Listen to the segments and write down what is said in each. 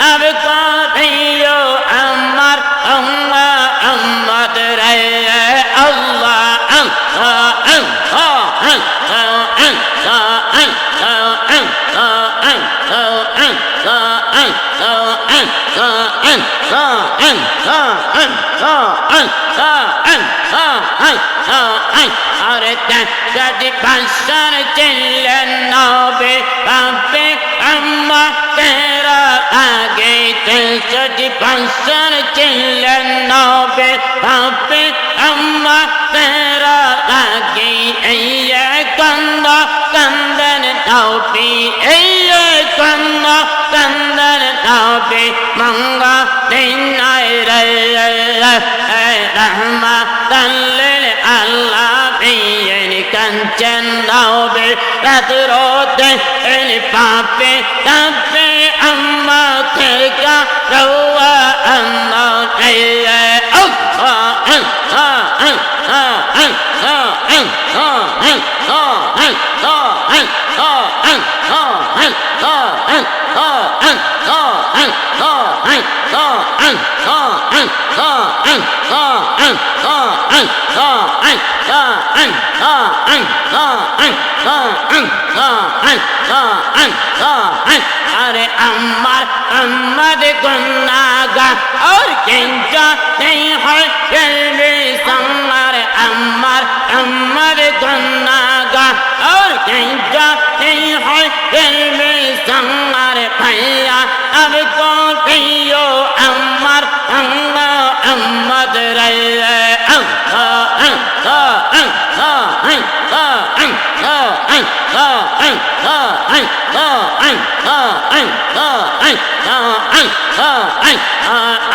अब करियो अमर उम्मत रे अल्लाह अरे कदी बंसर चिल्ले नबी बाबे अम्मा तेरा आगे कदी बंसर चिल्ले नबी बाबे अम्मा तेरा आगे ये कंदा कंदन नबी ये कंदा कंदन नबी मंगा देना रे रहमतन लिल आलमीन कंचन नबी रतरोते इन पापे तबे अम्मा तेरा रवा अम्मा अरे अम्मर अम्मद गुनागा और किंचा नहीं है जल्दी संगर अम्मर अम्मद गुनागा और किंचा नहीं है जल्दी संगर भैया अब कौन पियो अम्मर अम्मद रे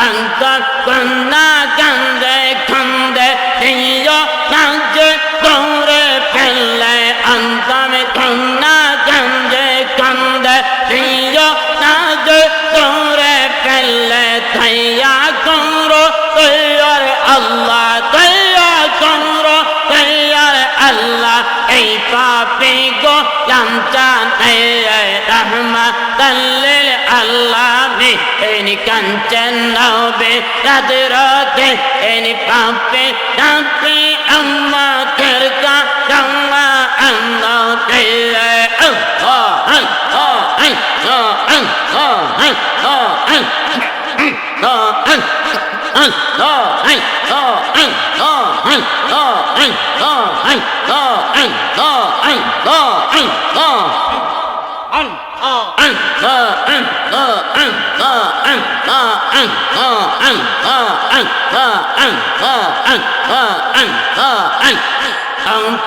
अंतर कुन्ना गंदे खंदे दियो नंज तोरे पहले अंतर कुन्ना गंदे खंदे दियो नंज तोरे पहले थैया करो तैयार अल्लाह तैयार करो तैयार अल्लाह ऐ पापी को लंचा रहमतन लिल आलमीन इन कंचन नबी रतरोते इन पापे तबे अम्मा तेरा रवा अम्मा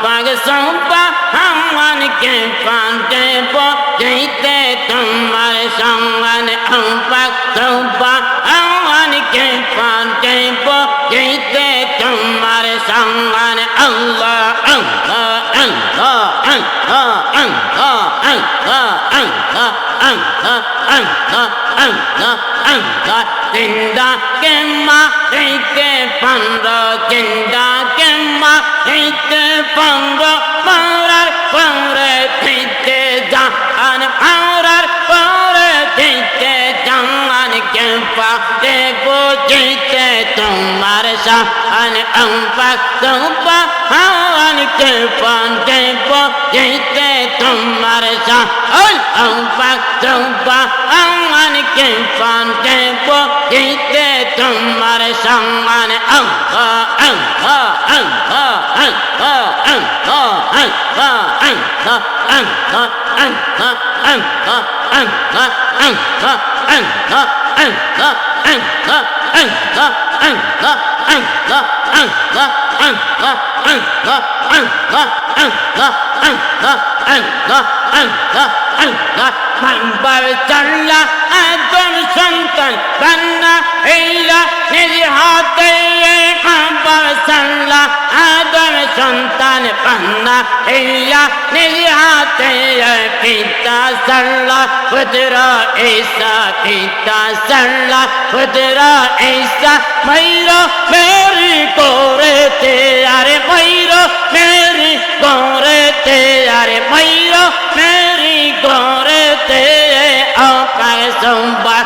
पग सोपा हमन के पांते पो जीते तुम्हारे संगन पग सोपा हमन के पांते पो जीते तुम्हारे संगन अल्लाह जिंदा के मारे के पंद्रह जिंदा के मारे के पंद्रह पौर पौरे पीते जान पौर पौरे पीते जान के पाते पूछते तुम्हारे शान अंपक तुपा हवन के पाते पूछते तुम्हारे शान अंपक तुपा हवन के पाते पूछते तुम्हारे शान चला तुम संतन बन्ना इला निज हाथे चला आदम संतान बन्ना इला निज हाथे पिता सल्ला पुत्रा ऐसा पिता सल्ला पुत्रा ऐसा मैरो मेरी कोरे ते अरे मैरो मेरी कोरे ते अरे मैरो मेरी कोरे ते ओ पर सोमवार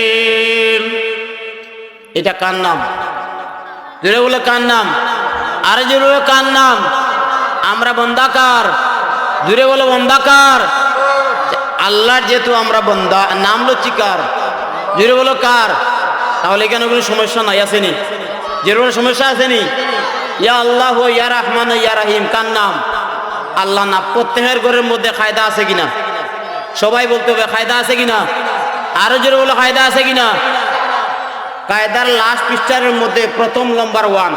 কার নাম? জোরে বলে কার নাম? আরে জোরে বলে কার নাম? আমরা বন্দা কার? জোরে বলে বন্দা কার? আল্লাহর, যেহেতু আমরা বন্দা, নাম লচ্ছি কার? জোরে বলো কার? তাহলে এখানে কোনো সমস্যা নাই, আসেনি? জোরে বলে সমস্যা আসেনি? ইয়া আল্লাহ ইয়া রহমান ইয়া রাহিম কার নাম? আল্লাহ না। প্রত্যেকের ঘরের মধ্যে কায়দা আছে কিনা? সবাই বলতে হবে কায়দা আছে কিনা? আরো জোরে বলো কায়দা আছে কিনা? কায়দার লাস্ট পৃষ্ঠার মধ্যে প্রথম নাম্বার 1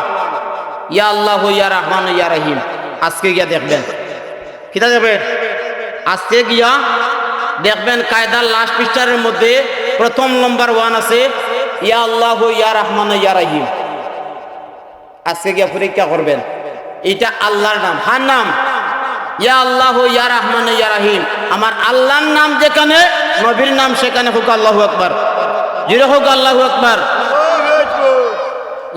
ইয়া আল্লাহ ইয়া রহমান ইয়া রাহিম। আজকে গিয়া দেখবেন, কিতা দেখবেন? আজকে গিয়া দেখবেন কায়দার লাস্ট পৃষ্ঠার মধ্যে প্রথম নাম্বার 1 আছে ইয়া আল্লাহ ইয়া রহমান ইয়া রাহিম। আজকে গিয়া পরীক্ষা করবেন, এটা আল্লাহর নাম। হার নাম? ইয়া আল্লাহ ইয়া রহমান ইয়া রাহিম। আমার আল্লাহর নাম যেখানে, নবীর নাম সেখানে হোক আল্লাহু আকবার। জোরে হোক আল্লাহু আকবার।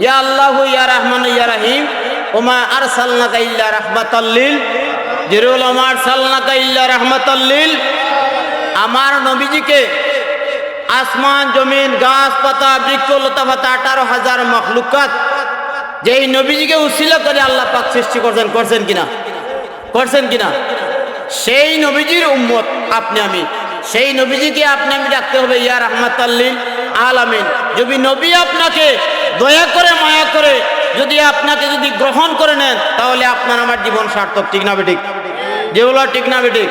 ইয়া আল্লাহ ইয়া রহমান ইয়া রাহিম। ওমা আরসালনাকা ইল্লা রাহমাতাল লিল, জোরে বলো ওমা আরসালনাকা ইল্লা রাহমাতাল লিল। আমার নবীজিকে আসমান জমিন গাছপাতা বৃক্ষ লতা পাতা 18,000 মখলুকাত যেই নবীজিকে উসিলা করে আল্লাহ পাক সৃষ্টি করছেন, করছেন কিনা? করছেন কিনা? সেই নবীজির উম্মত আপনি আমি, সেই নবীজিকে আপনি আমি ডাকতে হবে ইয়া রাহমাতাল লিল আলামিন। যদি নবী আপনাকে দয়া করে মায়া করে যদি আপনাকে যদি গ্রহণ করে নেন, তাহলে আপনার আমার জীবন সার্থক। ঠিক না বেঠিক? যেগুলো ঠিক না বেঠিক?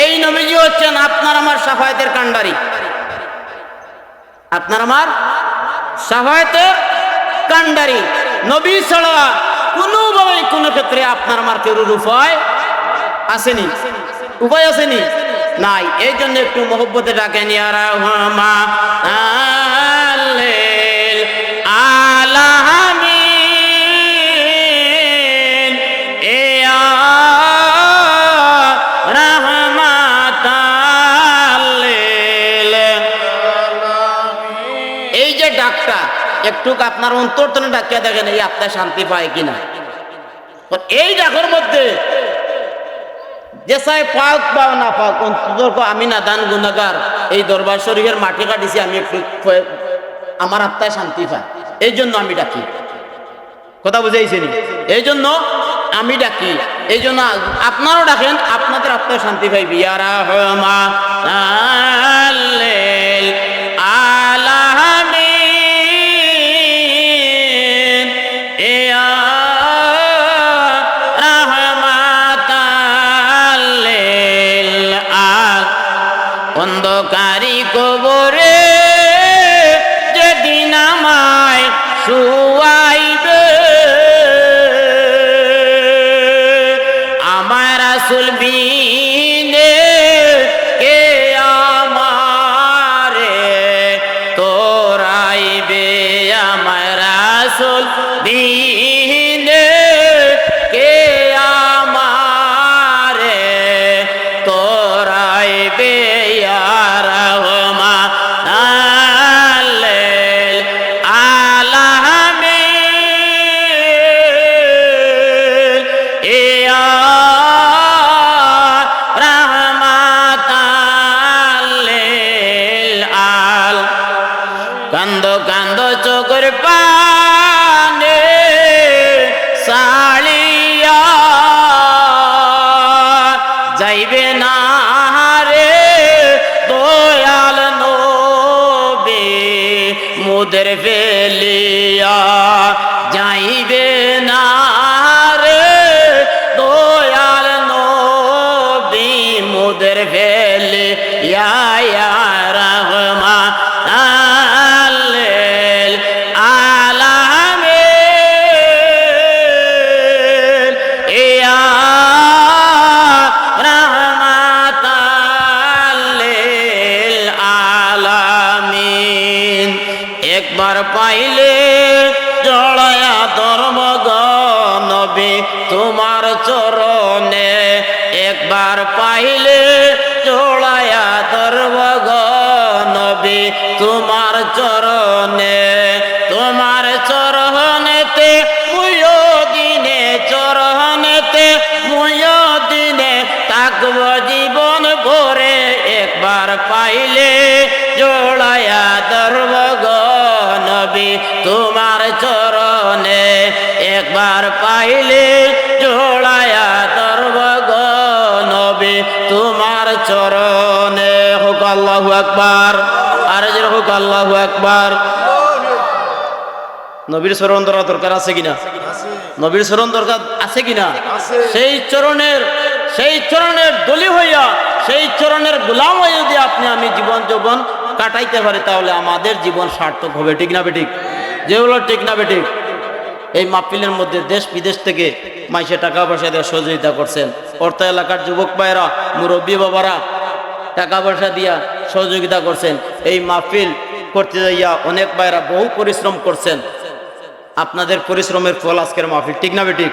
এই নবীজি হচ্ছেন আপনার আমার শাফায়াতের কান্ডারি, আপনার আমার শাফায়াতের কান্ডারি। নবী ছাড়া কোনোভাবে কোনো ক্ষেত্রে আপনার আমার কেউ উপায় আসেনি, উপায় আসেনি, নাই। এই জন্য একটু মহব্বতে ডাকেন ইয়া রাহমান আলামিন ইয়া রাহমাতাল লিল আলামিন। এই যে ডাকটা একটু আপনার অন্তর তনে ডাকিয়া দেখেন, এই আপনার শান্তি পায় কিনা। এই ডাকের মধ্যে যে চাই পাক বা না পাক, অন্তত আমি নাদান গুনাহগার, এই দরবার শরীফের মাটি কাটিছি, আমি একটু আমার আত্মায় শান্তি পায়, এই জন্য আমি ডাকি। কথা বুঝাইছেন? এই জন্য আমি ডাকি, এই জন্য আপনারাও ডাকেন, আপনাদের আত্মায় শান্তি পাইবি। ইয়া রাহমান আলামিন ইয়া রাহমাতাল লিল আলামিন। অন্ধকারি কবরে যেদিন আমায় শুয়াইবে, আমার রাসূল বিনে কে আমারে তোরাইবে, আমার রাসূল বিনে কে আমারে তোরাইবে। ইয়া রাহমান আলামিন ইয়া রাহমাতাল লিল আলামিন। কান্দ কান্দ চোখের পানে সালিয়া যাইবে না রে দয়াল নবী, মুদের ফেলিয়া যাইবে না রে দয়াল নবী, মুদের ফেলিয়া। ইয়া রাহমাতাল লিল আলামিন ইয়া রাহমাতাল লিল আলামিন। একবার পাইলে জড়ায়া ধর্ম নবী তোমার চরণে, একবার পাইলে জড়ায়া ধর্ম নবী তোমার চরণে, তোমার চরণেতে মুয়ো দিনে, চরণেতে মুয়ো দিনে থাকব জীবন ভরে। একবার পাইলে জোড়ায়া ধর্ম নবী তোমার চরণে একবার পাইলে জোড়ায়া ধরব গো নবী তোমার চরণে হোক আল্লাহু আকবার আর যে হোক আল্লাহু আকবার নবীর চরণ ধরা দরকার আছে কিনা নবীর চরণ দরকার আছে কিনা সেই চরণের দলি হইয়া সেই চরণের গোলাম হয়ে যদি আপনি আমি জীবন যৌবন কাটাইতে পারি তাহলে আমাদের জীবন সার্থক হবে ঠিক না বেঠিক যেগুলো ঠিক না বেঠিক এই মাহফিলের মধ্যে দেশ বিদেশ থেকে মাইসে টাকা পয়সা দিয়ে সহযোগিতা করছেন অর্থ এলাকার যুবক ভাইরা মুরব্বী বাবারা টাকা পয়সা দিয়া সহযোগিতা করছেন এই মাহফিল করতে যাইয়া অনেক ভাইরা বহু পরিশ্রম করছেন আপনাদের পরিশ্রমের ফল আজকের মাহফিল ঠিক না বেঠিক